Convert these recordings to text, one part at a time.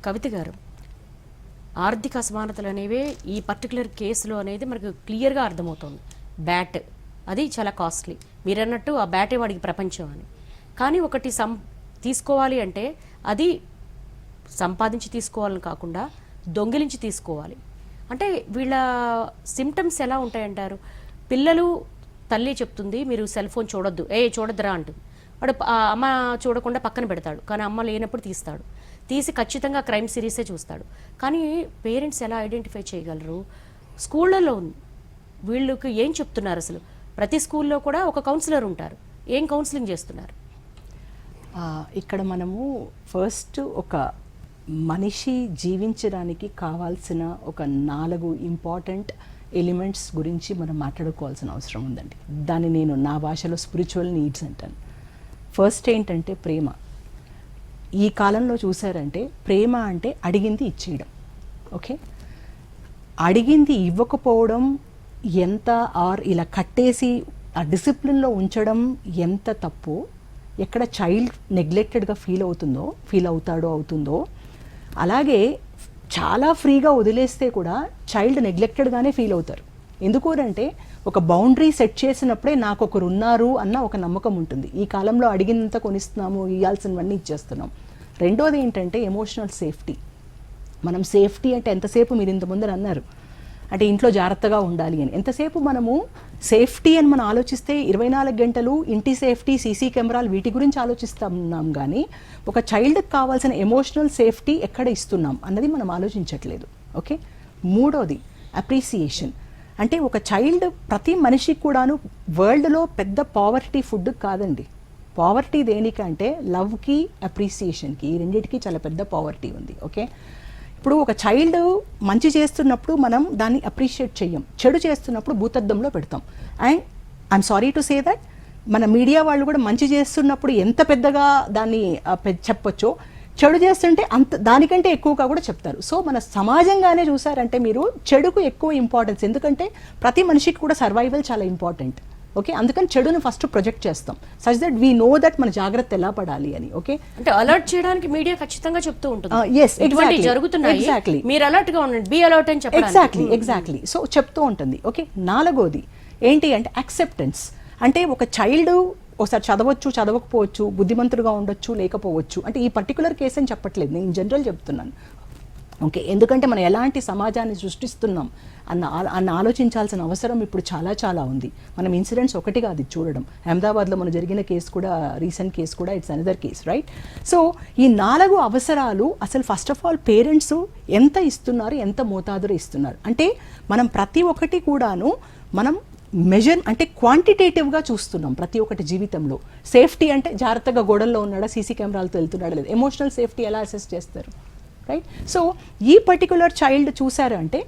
కవిత గారు, ఆర్థిక అసమానతలు అనేవి ఈ పర్టికులర్ కేసులో అనేది మనకు క్లియర్గా అర్థమవుతుంది. బ్యాట్ అది చాలా కాస్ట్లీ, మీరన్నట్టు ఆ బ్యాటే వాడికి ప్రపంచం అని. కానీ ఒకటి తీసుకోవాలి అంటే అది సంపాదించి తీసుకోవాలని కాకుండా దొంగిలించి తీసుకోవాలి. అంటే వీళ్ళ సిమ్టమ్స్ ఎలా ఉంటాయంటారు? పిల్లలు, తల్లి చెప్తుంది మీరు సెల్ ఫోన్ చూడొద్దు, చూడొద్దురా అంటుంది. వాడు అమ్మ చూడకుండా పక్కన పెడతాడు, కానీ అమ్మ లేనప్పుడు తీసి ఖచ్చితంగా క్రైమ్ సిరీసే చూస్తాడు. కానీ పేరెంట్స్ ఎలా ఐడెంటిఫై చేయగలరు? స్కూళ్ళల్లో వీళ్ళకి ఏం చెప్తున్నారు అసలు? ప్రతి స్కూల్లో కూడా ఒక కౌన్సిలర్ ఉంటారు, ఏం కౌన్సిలింగ్ చేస్తున్నారు? ఇక్కడ మనము ఫస్ట్ ఒక మనిషి జీవించడానికి కావాల్సిన ఒక 4 ఇంపార్టెంట్ ఎలిమెంట్స్ గురించి మనం మాట్లాడుకోవాల్సిన అవసరం ఉందండి. దాన్ని నేను నా భాషలో స్పిరిచువల్ నీడ్స్ అంటాను. ఫస్ట్ ఏంటంటే ప్రేమ. ఈ కాలంలో చూసారంటే ప్రేమ అంటే అడిగింది ఇచ్చేయడం. ఓకే, అడిగింది ఇవ్వకపోవడం ఎంత, ఆర్ ఇలా కట్టేసి ఆ డిసిప్లిన్లో ఉంచడం ఎంత తప్పు, ఎక్కడ చైల్డ్ నెగ్లెక్టెడ్గా ఫీల్ అవుతుందో, అలాగే చాలా ఫ్రీగా వదిలేస్తే కూడా చైల్డ్ నెగ్లెక్టెడ్గానే ఫీల్ అవుతారు. ఎందుకు అంటే ఒక బౌండరీ సెట్ చేసినప్పుడే నాకు ఒకరు ఉన్నారు అన్న ఒక నమ్మకం ఉంటుంది. ఈ కాలంలో అడిగినంత కొనిస్తున్నాము, ఇవ్వాల్సినవన్నీ ఇచ్చేస్తున్నాం. రెండోది ఏంటంటే ఎమోషనల్ సేఫ్టీ. మనం సేఫ్టీ అంటే ఎంతసేపు మీరు ఇంతకుముందు అన్నారు అంటే ఇంట్లో జాగ్రత్తగా ఉండాలి అని, ఎంతసేపు మనము సేఫ్టీ అని మనం ఆలోచిస్తే 24 గంటలు ఇంటి సేఫ్టీ, సీసీ కెమెరాలు వీటి గురించి ఆలోచిస్తున్నాం. కానీ ఒక చైల్డ్కి కావాల్సిన ఎమోషనల్ సేఫ్టీ ఎక్కడ ఇస్తున్నాం అన్నది మనం ఆలోచించట్లేదు. ఓకే, మూడోది అప్రిసియేషన్. అంటే ఒక చైల్డ్, ప్రతి మనిషికి కూడాను వరల్డ్లో పెద్ద పావర్టీ ఫుడ్ కాదండి. పావర్టీ దేనికంటే లవ్కి, అప్రిసియేషన్కి, ఈ రెండింటికి చాలా పెద్ద పావర్టీ ఉంది. ఓకే, ఇప్పుడు ఒక చైల్డ్ మంచి చేస్తున్నప్పుడు మనం దాన్ని అప్రిషియేట్ చెయ్యం, చెడు చేస్తున్నప్పుడు భూతద్దంలో పెడతాం. And I'm sorry to say that మన మీడియా వాళ్ళు కూడా మంచి చేస్తున్నప్పుడు ఎంత పెద్దగా దాన్ని చెప్పొచ్చో, చెడు చేస్తుంటే దానికంటే ఎక్కువగా కూడా చెప్తారు. సో మన సమాజంగానే చూసారంటే మీరు చెడుకు ఎక్కువ ఇంపార్టెన్స్, ఎందుకంటే ప్రతి మనిషికి కూడా సర్వైవల్ చాలా ఇంపార్టెంట్. ఓకే, అందుకని చెడును ఫస్ట్ ప్రొజెక్ట్ చేస్తాం, such that we know that మన జాగ్రత్త ఎలా పడాలి అని. ఓకే, అంటే అలర్ట్ చేయడానికి మీడియా ఖచ్చితంగా చెప్తూ ఉంటుంది. ఎగ్జాక్ట్లీ, మీరు అలర్ట్ గా ఉండండి, బి అలర్ట్ అని చెప్పాలి. ఎగ్జాక్ట్లీ సో చెప్తూ ఉంటుంది. ఓకే, నాలుగోది ఏంటి అంటే యాక్సెప్టెన్స్. అంటే ఒక చైల్డ్ ఒకసారి చదవచ్చు, చదవకపోవచ్చు, బుద్ధిమంతుడుగా ఉండొచ్చు, లేకపోవచ్చు. అంటే ఈ పర్టికులర్ కేసు అని చెప్పట్లేదు, నేను జనరల్ చెప్తున్నాను. ఓకే, ఎందుకంటే మనం ఎలాంటి సమాజాన్ని సృష్టిస్తున్నాం అన్న ఆలోచించాల్సిన అవసరం ఇప్పుడు చాలా చాలా ఉంది. మనం ఇన్సిడెంట్స్ ఒకటి కాదు చూడడం. అహ్మదాబాద్లో మన జరిగిన కేసు కూడా, రీసెంట్ కేసు కూడా, it's another case, right? So ఈ 4 అవసరాలు అసలు ఫస్ట్ ఆఫ్ ఆల్ పేరెంట్స్ ఎంత ఇస్తున్నారు, ఎంత మోతాదులో ఇస్తున్నారు అంటే మనం ప్రతి ఒక్కటి కూడాను మనం మెజర్ అంటే క్వాంటిటేటివ్గా చూస్తున్నాం ప్రతి ఒక్కటి జీవితంలో. సేఫ్టీ అంటే జాగ్రత్తగా గోడల్లో ఉన్నాడా, సీసీ కెమెరాలతో వెళ్తున్నాడా లేదు. ఎమోషనల్ సేఫ్టీ ఎలా అసెస్ చేస్తారు, రైట్? సో ఈ పర్టికులర్ చైల్డ్ చూసారు అంటే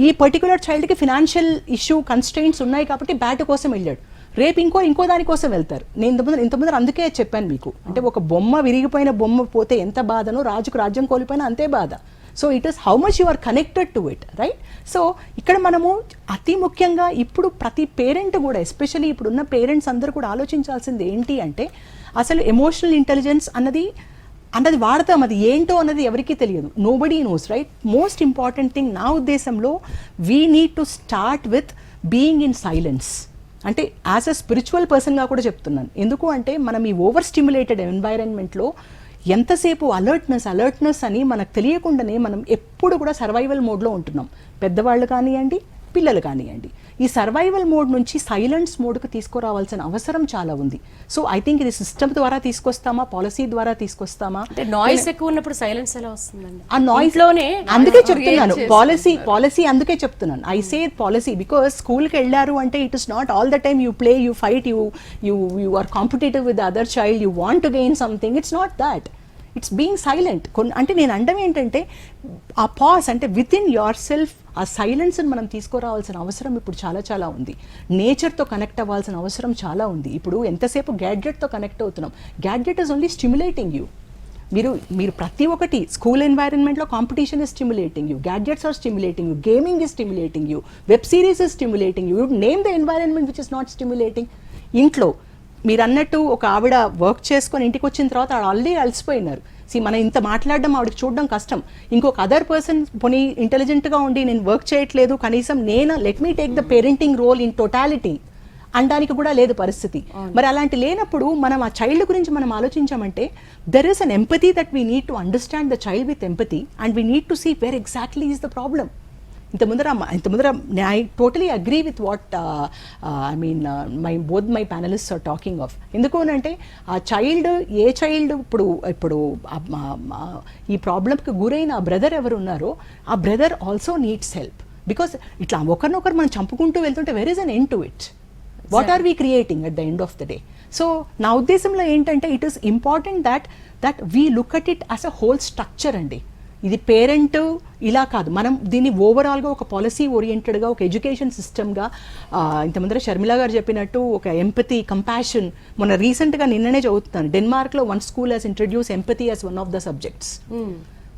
ఈ పర్టికులర్ చైల్డ్కి ఫినాన్షియల్ ఇష్యూ కన్స్ట్రెయింట్స్ ఉన్నాయి కాబట్టి బ్యాట్ కోసం వెళ్ళాడు, రేపు ఇంకో దానికోసం వెళ్తారు. నేను ఇంతకుముందు అందుకే చెప్పాను మీకు, అంటే ఒక బొమ్మ, విరిగిపోయిన బొమ్మ పోతే ఎంత బాధనో, రాజుకు రాజ్యం కోల్పోయినా అంతే బాధ. So it is how much you are connected to it, right? So ఇక్కడ మనము అతి ముఖ్యంగా ఇప్పుడు ప్రతి పేరెంట్ కూడా, ఎస్పెషల్లీ ఇప్పుడున్న పేరెంట్స్ అందరూ కూడా ఆలోచించాల్సింది ఏంటి అంటే అసలు ఎమోషనల్ ఇంటెలిజెన్స్ అన్నది వాడతాం, అది ఏంటో అన్నది ఎవరికీ తెలియదు. Nobody nose, right? Most important thing నా ఉద్దేశంలో we need to start with being in silence. అంటే యాజ్ అ స్పిరిచువల్ పర్సన్గా కూడా చెప్తున్నాను. ఎందుకు అంటే మనం ఈ ఓవర్ స్టిమ్యులేటెడ్ ఎన్వైరన్మెంట్లో ఎంతసేపు అలర్ట్నెస్ అని మనకు తెలియకుండానే మనం ఎప్పుడు కూడా సర్వైవల్ మోడ్లో ఉంటున్నాం. పెద్దవాళ్ళు కానివ్వండి, పిల్లలు కానివ్వండి. ఈ సర్వైవల్ మోడ్ నుంచి సైలెన్స్ మోడ్కి తీసుకురావాల్సిన అవసరం చాలా ఉంది. సో ఐ థింక్ ఇది సిస్టమ్ ద్వారా తీసుకొస్తామా, పాలసీ ద్వారా తీసుకొస్తామా? నాయిస్ ఎక్కువ ఉన్నప్పుడు సైలెన్స్ ఎలా వస్తుందండి? ఆ నాయిస్ లోనే అందుకే చెప్తున్నాను పాలసీ అందుకే చెప్తున్నాను. ఐ సే పాలసీ బికాస్ స్కూల్కి వెళ్ళారు అంటే it is not all the time you play, you fight, you are competitive with other child, you want to gain something. It's not that, it's being silent. అంటే నేను అనడం ఏంటంటే ఆ pause అంటే with in your self ఆ సైలెన్స్ని మనం తీసుకురావాల్సిన అవసరం ఇప్పుడు చాలా చాలా ఉంది. నేచర్తో కనెక్ట్ అవ్వాల్సిన అవసరం చాలా ఉంది. ఇప్పుడు ఎంతసేపు గ్యాడ్జెట్తో కనెక్ట్ అవుతున్నాం. Gadget is only stimulating you. మీరు ప్రతి ఒక్కటి స్కూల్ ఎన్వైరన్మెంట్లో competition is stimulating you, gadgets are stimulating you, gaming is stimulating you, web series is stimulating you. Name the environment which is not stimulating. ఇంట్లో మీరు అన్నట్టు ఒక ఆవిడ వర్క్ చేసుకొని ఇంటికి వచ్చిన తర్వాత ఆల్రెడీ అలసిపోయినారు, మనం ఇంత మాట్లాడడం ఆవిడకి చూడడం కష్టం. ఇంకొక అదర్ పర్సన్ పోనీ ఇంటెలిజెంట్గా ఉండి నేను వర్క్ చేయట్లేదు, కనీసం నేను let me take the parenting role in totality అనడానికి కూడా లేదు పరిస్థితి. మరి అలాంటి లేనప్పుడు మనం ఆ చైల్డ్ గురించి మనం ఆలోచించామంటే there is an empathy that we need to understand the child with empathy and we need to see where exactly is the problem. ఇంత ముందర I totally agree with what I mean both my panelist are talking of. ఎందుకు అంటే ఆ child a child ఇప్పుడు ఈ ప్రాబ్లంకి గురైన ఆ బ్రదర్ ఎవరు ఉన్నారో ఆ brother also needs help. Because ఇట్లా ఒకరినొకరు మనం చంపుకుంటూ వెళ్తుంటే where is an end to it. What are we creating at the end of the day? So నా ఉద్దేశంలో ఏంటంటే it is important that we look at it as a whole structure అండి. ఇది పేరెంట్ ఇలా కాదు, మనం దీన్ని ఓవరాల్గా ఒక పాలసీ ఓరియంటెడ్గా, ఒక ఎడ్యుకేషన్ సిస్టమ్గా, ఇంతమంది షర్మిల గారు చెప్పినట్టు ఒక ఎంపతి, కంపాషన్. మొన్న రీసెంట్గా నిన్ననే చదువుతున్నాను, డెన్మార్క్లో one school has introduce empathy as one of the subjects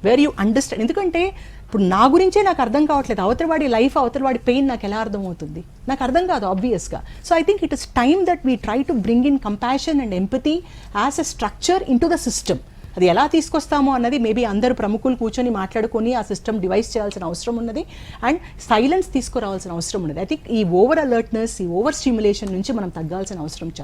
where you understand. ఎందుకంటే ఇప్పుడు నా గురించే నాకు అర్థం కావట్లేదు, అవతలవాడి లైఫ్, అవతలవాడి పెయిన్ నాకు ఎలా అర్థమవుతుంది? నాకు అర్థం కాదు ఆబ్వియస్గా. So I think it is time that we try to bring in compassion and empathy as a structure in to the system. అది ఎలా తీసుకొస్తామో అన్నది మేబీ అందరు ప్రముఖులు కూర్చొని మాట్లాడుకొని ఆ సిస్టమ్ డివైస్ చేయాల్సిన అవసరం ఉన్నది అండ్ సైలెన్స్ తీసుకురావాల్సిన అవసరం ఉన్నది. ఐ థింక్ ఈ ఓవర్ అలర్ట్నెస్, ఈ ఓవర్ స్టిమ్యులేషన్ నుంచి మనం తగ్గాల్సిన అవసరం చాలా.